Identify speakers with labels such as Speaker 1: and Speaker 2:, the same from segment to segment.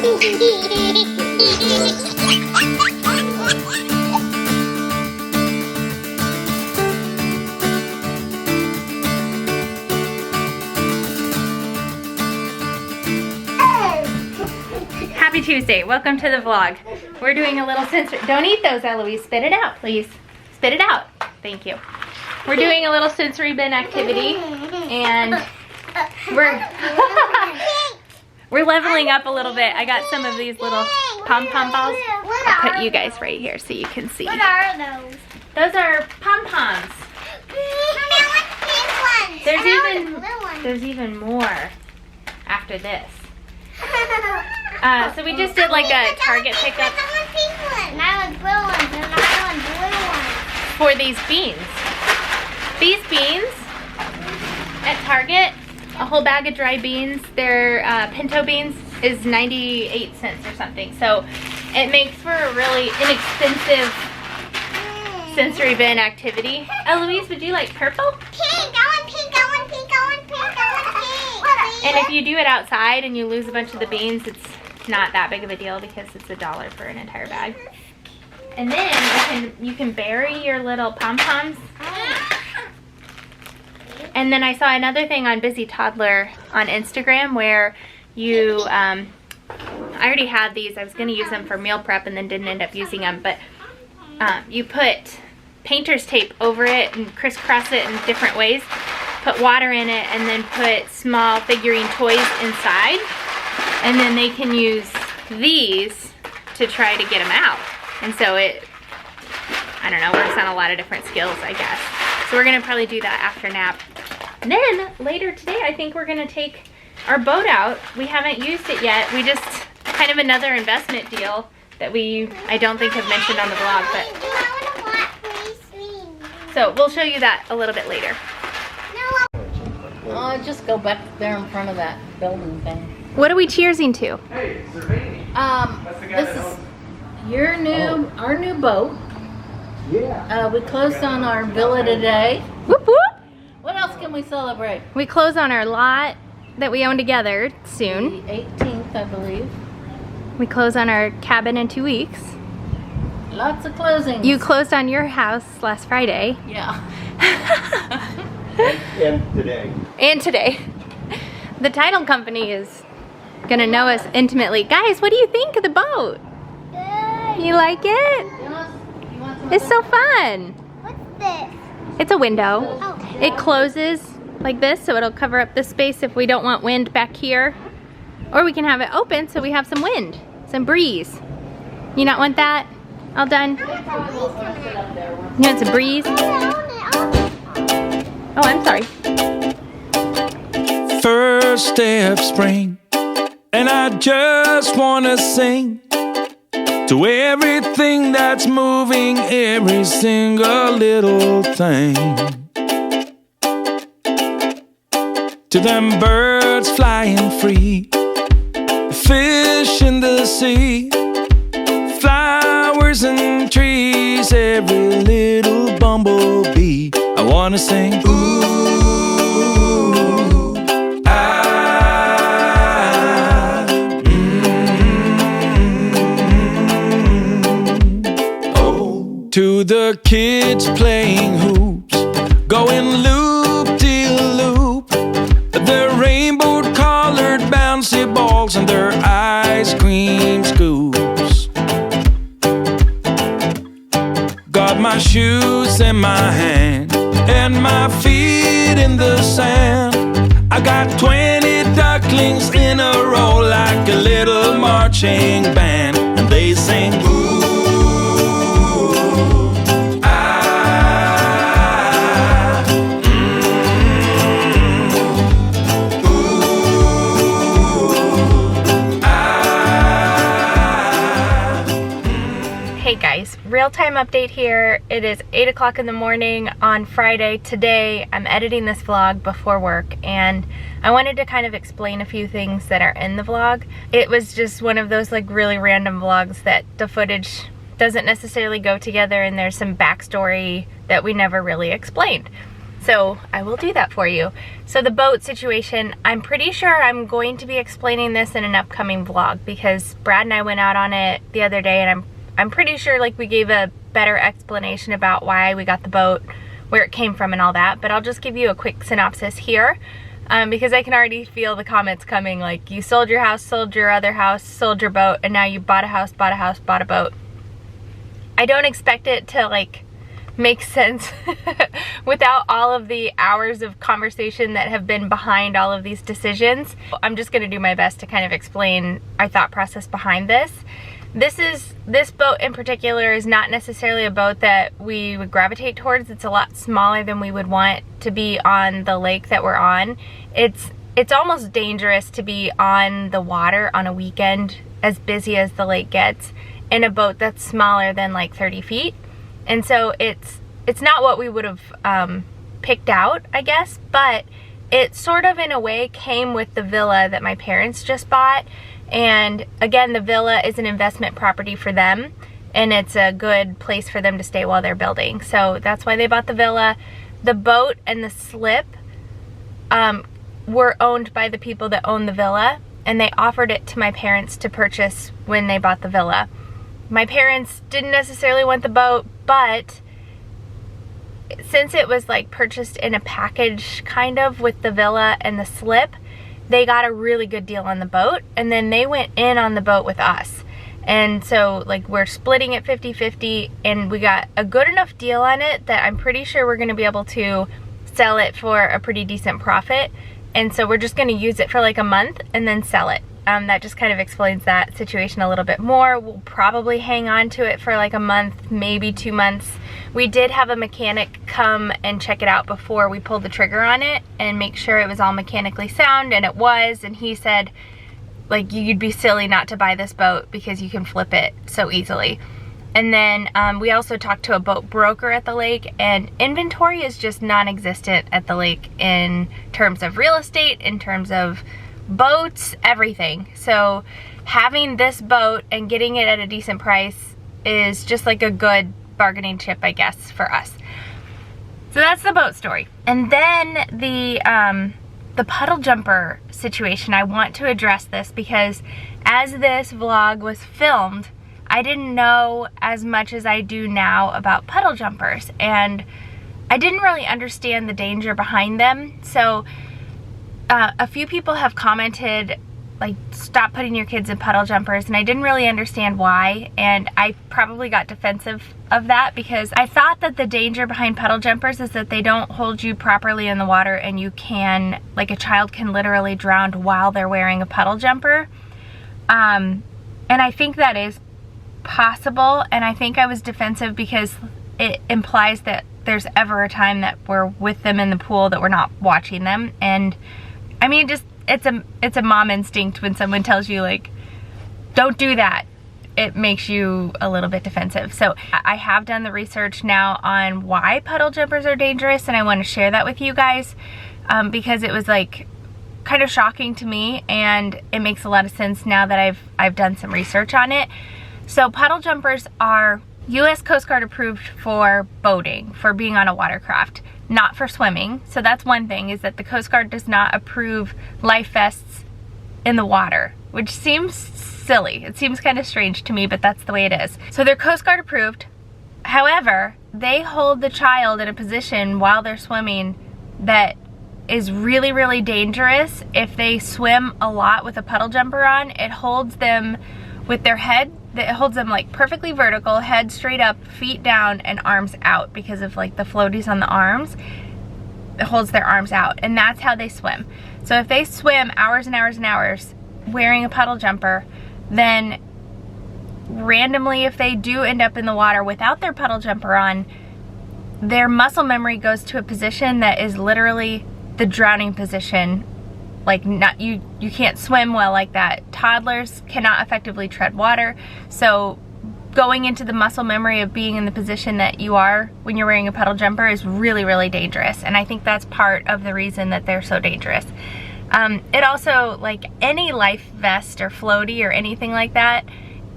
Speaker 1: Happy Tuesday. Welcome to the vlog. We're doing a little sensory. Don't eat those, Eloise. Spit it out, please. Spit it out. Thank you. We're doing a little sensory bin activity, and we're leveling up a little bit. I got some of these little pom-pom balls. I'll put you guys right here so you can see.
Speaker 2: What are those?
Speaker 1: Those are pom-poms. There's even more after this. So we just did like a Target pickup for these beans. These beans at Target, a whole bag of dry beans, they're pinto beans, is 98 cents or something. So it makes for a really inexpensive sensory bin activity. Eloise, would you like purple?
Speaker 2: Pink, I want pink, I want pink, I want pink, I want pink.
Speaker 1: And if you do it outside and you lose a bunch of the beans, it's not that big of a deal because it's $1 for an entire bag. And then you can bury your little pom-poms. And then I saw another thing on Busy Toddler on Instagram where you, I already had these. I was going to use them for meal prep and then didn't end up using them. But you put painter's tape over it and crisscross it in different ways. Put water in it and then put small figurine toys inside. And then they can use these to try to get them out. And so it, I don't know, works on a lot of different skills, I guess. So we're gonna probably do that after nap. And then later today, I think we're gonna take our boat out. We haven't used it yet. We just, kind of another investment deal that I don't think have mentioned on the vlog, but. So we'll show you that a little bit later.
Speaker 3: Just go back there in front of that building thing.
Speaker 1: What are we cheersing to?
Speaker 4: Hey, Cervini.
Speaker 3: This is our new boat.
Speaker 4: Yeah.
Speaker 3: We closed on our villa today.
Speaker 1: Whoop whoop!
Speaker 3: What else can we celebrate?
Speaker 1: We close on our lot that we own together soon.
Speaker 3: The 18th, I believe.
Speaker 1: We close on our cabin in 2 weeks.
Speaker 3: Lots of closings.
Speaker 1: You closed on your house last Friday.
Speaker 3: Yeah.
Speaker 4: And today.
Speaker 1: And today. The title company is gonna know us intimately. Guys, what do you think of the boat?
Speaker 2: Good.
Speaker 1: You like it?
Speaker 3: You want some
Speaker 1: It's so fun.
Speaker 2: What's this?
Speaker 1: It's a window.
Speaker 2: Oh.
Speaker 1: It closes like this, so it'll cover up the space if we don't want wind back here. Or we can have it open so we have some wind, some breeze. You not want that? All done? You want some breeze? Oh, I'm sorry.
Speaker 5: First day of spring, and I just wanna sing to everything that's moving, every single little thing. To them birds flying free, fish in the sea, flowers and trees, every little bumblebee. I wanna sing, ooh, ah, oh. To the kids playing hoops, going loop-de-loop, their rainbow-colored bouncy balls and their ice cream scoops. Got my shoes in my hand and my feet in the sand. I got 20 ducklings in a row like a little marching band, and they sing, ooh, ah, ooh, ah.
Speaker 1: Hey guys, real-time update here. It is 8 o'clock in the morning on Friday. Today I'm editing this vlog before work, and I wanted to kind of explain a few things that are in the vlog. It was just one of those like really random vlogs that the footage doesn't necessarily go together, and there's some backstory that we never really explained. So I will do that for you. So the boat situation, I'm pretty sure I'm going to be explaining this in an upcoming vlog because Brad and I went out on it the other day, and I'm pretty sure like we gave a better explanation about why we got the boat, where it came from and all that. But I'll just give you a quick synopsis here because I can already feel the comments coming like, you sold your house, sold your other house, sold your boat, and now you bought a house, bought a boat. I don't expect it to like make sense without all of the hours of conversation that have been behind all of these decisions. I'm just going to do my best to kind of explain our thought process behind this. This boat in particular is not necessarily a boat that we would gravitate towards. It's a lot smaller than we would want to be on the lake that we're on. It's almost dangerous to be on the water on a weekend, as busy as the lake gets, in a boat that's smaller than like 30 feet. And so it's not what we would have picked out, I guess, but it sort of in a way came with the villa that my parents just bought. And again, the villa is an investment property for them, and it's a good place for them to stay while they're building. So that's why they bought the villa. The boat and the slip were owned by the people that own the villa, and they offered it to my parents to purchase when they bought the villa. My parents didn't necessarily want the boat, but since it was like purchased in a package kind of with the villa and the slip, they got a really good deal on the boat, and then they went in on the boat with us. And so like we're splitting it 50-50, and we got a good enough deal on it that I'm pretty sure we're going to be able to sell it for a pretty decent profit. And so we're just going to use it for like a month and then sell it. That just kind of explains that situation a little bit more. We'll probably hang on to it for like a month, maybe 2 months. We did have a mechanic come and check it out before we pulled the trigger on it and make sure it was all mechanically sound, and it was. And he said, like, you'd be silly not to buy this boat because you can flip it so easily. And then we also talked to a boat broker at the lake, and inventory is just non-existent at the lake in terms of real estate, in terms of boats, everything. So having this boat and getting it at a decent price is just like a good bargaining chip, I guess, for us. So that's the boat story. And then the puddle jumper situation, I want to address this because as this vlog was filmed, I didn't know as much as I do now about puddle jumpers, and I didn't really understand the danger behind them. So a few people have commented like, stop putting your kids in puddle jumpers, and I didn't really understand why, and I probably got defensive of that because I thought that the danger behind puddle jumpers is that they don't hold you properly in the water, and you can, like, a child can literally drown while they're wearing a puddle jumper. And I think that is possible, and I think I was defensive because it implies that there's ever a time that we're with them in the pool that we're not watching them. And I mean, just it's a mom instinct when someone tells you, like, don't do that. It makes you a little bit defensive. So I have done the research now on why puddle jumpers are dangerous, and I want to share that with you guys because it was like kind of shocking to me, and it makes a lot of sense now that I've done some research on it. So puddle jumpers are U.S. Coast Guard approved for boating, for being on a watercraft, not for swimming. So that's one thing, is that the Coast Guard does not approve life vests in the water, which seems silly. It seems kind of strange to me, but that's the way it is. So they're Coast Guard approved. However, they hold the child in a position while they're swimming that is really, really dangerous. If they swim a lot with a puddle jumper on, it holds them with their head, it holds them like perfectly vertical, head straight up, feet down, and arms out because of like the floaties on the arms. It holds their arms out, and that's how they swim. So if they swim hours and hours and hours wearing a puddle jumper, then randomly, if they do end up in the water without their puddle jumper on, their muscle memory goes to a position that is literally the drowning position. Like, not you can't swim well like that. Toddlers cannot effectively tread water, so going into the muscle memory of being in the position that you are when you're wearing a puddle jumper is really, really dangerous, and I think that's part of the reason that they're so dangerous. It also, like any life vest or floaty or anything like that,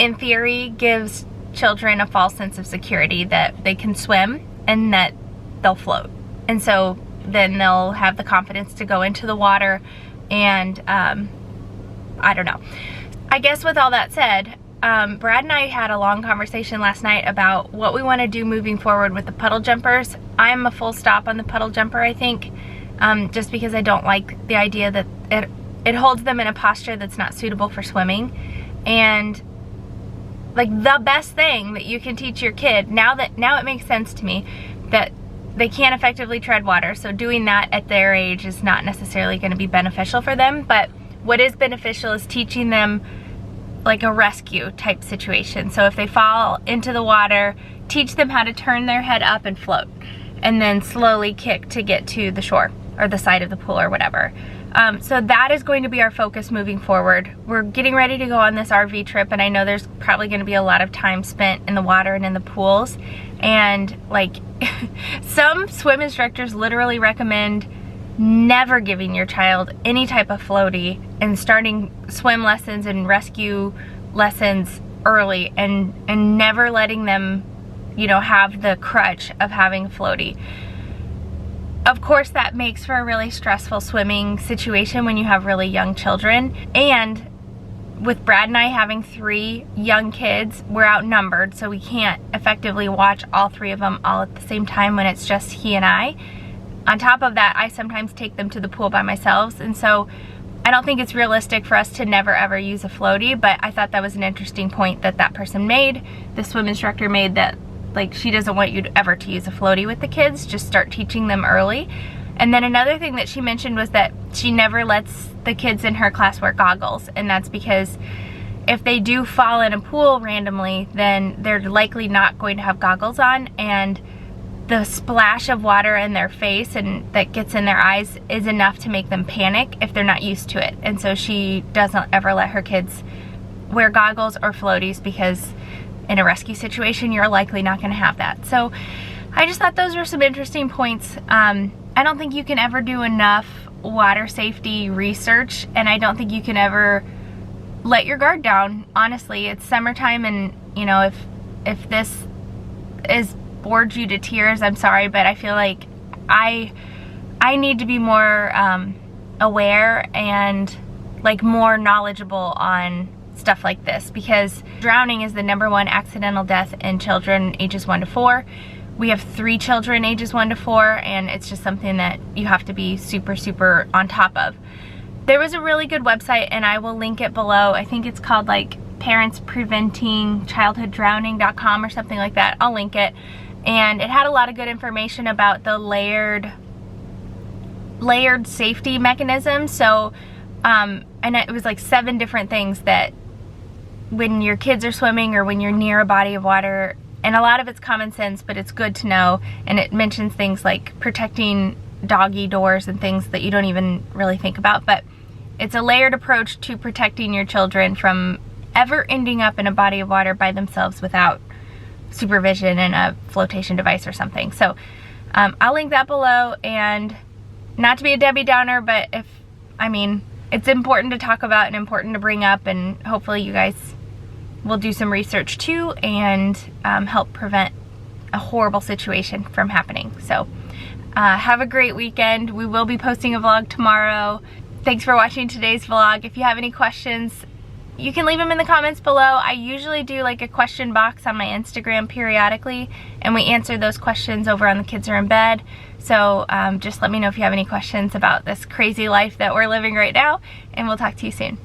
Speaker 1: in theory gives children a false sense of security that they can swim and that they'll float. And so then they'll have the confidence to go into the water. And I don't know. I guess with all that said, Brad and I had a long conversation last night about what we want to do moving forward with the puddle jumpers. I'm a full stop on the puddle jumper, I think, just because I don't like the idea that it holds them in a posture that's not suitable for swimming. And like, the best thing that you can teach your kid, now it makes sense to me that they can't effectively tread water, so doing that at their age is not necessarily going to be beneficial for them. But what is beneficial is teaching them like a rescue type situation. So if they fall into the water, teach them how to turn their head up and float, and then slowly kick to get to the shore or the side of the pool or whatever. So that is going to be our focus moving forward. We're getting ready to go on this RV trip, and I know there's probably going to be a lot of time spent in the water and in the pools. And like, some swim instructors literally recommend never giving your child any type of floaty and starting swim lessons and rescue lessons early, and never letting them, you know, have the crutch of having a floaty. Of course, that makes for a really stressful swimming situation when you have really young children. And with Brad and I having 3 young kids, we're outnumbered, so we can't effectively watch all 3 of them all at the same time when it's just he and I. On top of that, I sometimes take them to the pool by myself, and so I don't think it's realistic for us to never ever use a floaty. But I thought that was an interesting point that person made, the swim instructor made, that like, she doesn't want you ever to use a floaty with the kids, just start teaching them early. And then another thing that she mentioned was that she never lets the kids in her class wear goggles, and that's because if they do fall in a pool randomly, then they're likely not going to have goggles on, and the splash of water in their face and that gets in their eyes is enough to make them panic if they're not used to it. And so she doesn't ever let her kids wear goggles or floaties, because in a rescue situation, you're likely not going to have that. So I just thought those were some interesting points. I don't think you can ever do enough water safety research, and I don't think you can ever let your guard down. Honestly, it's summertime, and you know, if this is bored you to tears, I'm sorry, but I feel like I need to be more aware and like more knowledgeable on stuff like this, because drowning is the #1 accidental death in children ages 1 to 4. We have 3 children ages 1 to 4, and it's just something that you have to be super, super on top of. There was a really good website, and I will link it below. I think it's called like parentspreventingchildhooddrowning.com or something like that. I'll link it. And it had a lot of good information about the layered safety mechanisms. So, and it was like 7 different things that when your kids are swimming or when you're near a body of water, and a lot of it's common sense, but it's good to know. And it mentions things like protecting doggy doors and things that you don't even really think about. But it's a layered approach to protecting your children from ever ending up in a body of water by themselves without supervision and a flotation device or something. So I'll link that below. And not to be a Debbie Downer, but it's important to talk about and important to bring up, and hopefully you guys will do some research too and help prevent a horrible situation from happening. So have a great weekend. We will be posting a vlog tomorrow. Thanks for watching today's vlog. If you have any questions, you can leave them in the comments below. I usually do like a question box on my Instagram periodically, and we answer those questions over on The Kids Are in Bed. So just let me know if you have any questions about this crazy life that we're living right now, and we'll talk to you soon.